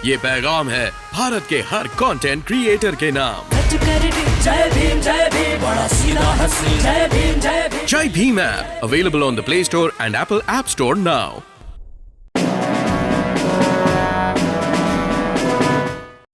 ये पैगाम है भारत के हर कंटेंट क्रिएटर के नाम। जय भीम बड़ा सीधा हंसी जय भीम जय Bhim app available on the play store and Apple app store now.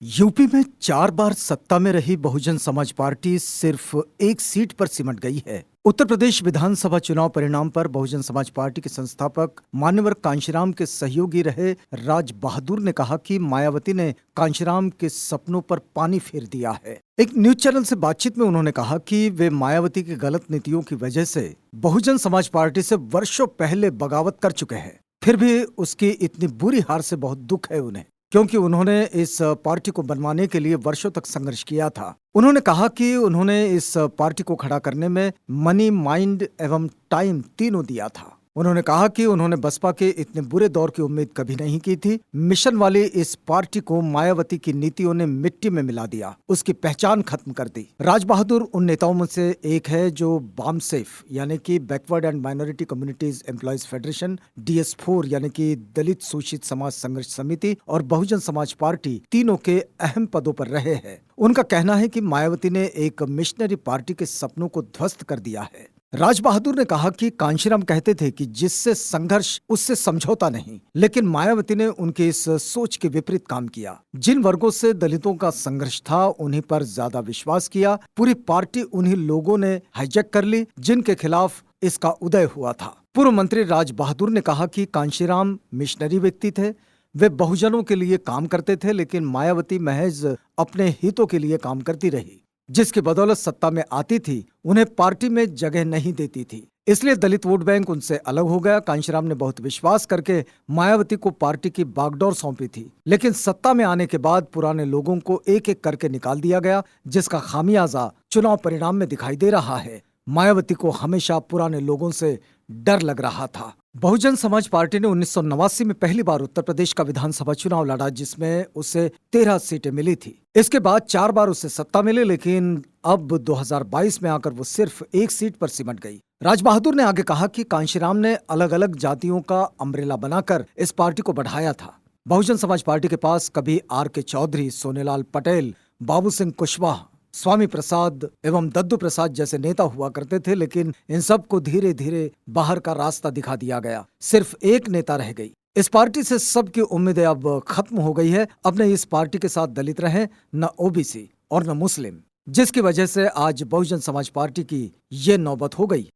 UP में 4 बार सत्ता में रही बहुजन समाज पार्टी सिर्फ एक सीट पर सिमट गई है। उत्तर प्रदेश विधानसभा चुनाव परिणाम पर बहुजन समाज पार्टी के संस्थापक मान्यवर कांशीराम के सहयोगी रहे राज बहादुर ने कहा कि मायावती ने कांशीराम के सपनों पर पानी फेर दिया है। एक न्यूज चैनल से बातचीत में उन्होंने कहा कि वे मायावती की गलत नीतियों की वजह से बहुजन समाज पार्टी से वर्षों पहले बगावत कर चुके हैं, फिर भी उसकी इतनी बुरी हार से बहुत दुख है उन्हें, क्योंकि उन्होंने इस पार्टी को बनवाने के लिए वर्षों तक संघर्ष किया था। उन्होंने कहा कि उन्होंने इस पार्टी को खड़ा करने में मनी, माइंड एवं टाइम तीनों दिया था। उन्होंने कहा कि उन्होंने बसपा के इतने बुरे दौर की उम्मीद कभी नहीं की थी। मिशन वाली इस पार्टी को मायावती की नीतियों ने मिट्टी में मिला दिया, उसकी पहचान खत्म कर दी। राज बहादुर उन नेताओं में से एक है जो बामसेफ यानी कि backward and minority communities employees federation, DS4 यानी कि दलित शोषित समाज संघर्ष समिति और बहुजन समाज पार्टी तीनों के अहम पदों पर रहे हैं। उनका कहना है कि मायावती ने एक मिशनरी पार्टी के सपनों को ध्वस्त कर दिया है। राज बहादुर ने कहा कि कांशीराम कहते थे कि जिससे संघर्ष उससे समझौता नहीं, लेकिन मायावती ने उनके इस सोच के विपरीत काम किया। जिन वर्गों से दलितों का संघर्ष था उन्हीं पर ज्यादा विश्वास किया। पूरी पार्टी उन्हीं लोगों ने हाईजैक कर ली जिनके खिलाफ इसका उदय हुआ था। पूर्व मंत्री राज बहादुर ने कहा कि कांशीराम मिशनरी व्यक्ति थे, वे बहुजनों के लिए काम करते थे, लेकिन मायावती महज अपने हितों के लिए काम करती रही, जिसकी बदौलत सत्ता में आती थी, उन्हें पार्टी में जगह नहीं देती थी। इसलिए दलित वोट बैंक उनसे अलग हो गया। कांशीराम ने बहुत विश्वास करके मायावती को पार्टी की बागडोर सौंपी थी, लेकिन सत्ता में आने के बाद पुराने लोगों को एक एक करके निकाल दिया गया, जिसका खामियाजा चुनाव परिणाम में दिखाई दे रहा है। मायावती को हमेशा पुराने लोगों से डर लग रहा था। बहुजन समाज पार्टी ने 1989 में पहली बार उत्तर प्रदेश का विधानसभा चुनाव लड़ा, जिसमें उसे 13 सीटें मिली थी। इसके बाद 4 बार उसे सत्ता मिली, लेकिन अब 2022 में आकर वो सिर्फ एक सीट पर सिमट गई। राज बहादुर ने आगे कहा कि कांशीराम ने अलग अलग जातियों का अम्ब्रेला बनाकर इस पार्टी को बढ़ाया था। बहुजन समाज पार्टी के पास कभी RK चौधरी, सोनेलाल पटेल, बाबू सिंह कुशवाहा, स्वामी प्रसाद एवं दद्दू प्रसाद जैसे नेता हुआ करते थे, लेकिन इन सब को धीरे धीरे बाहर का रास्ता दिखा दिया गया। सिर्फ एक नेता रह गई। इस पार्टी से सबकी उम्मीदें अब खत्म हो गई है। अब न इस पार्टी के साथ दलित रहे, न OBC और न मुस्लिम, जिसकी वजह से आज बहुजन समाज पार्टी की ये नौबत हो गई।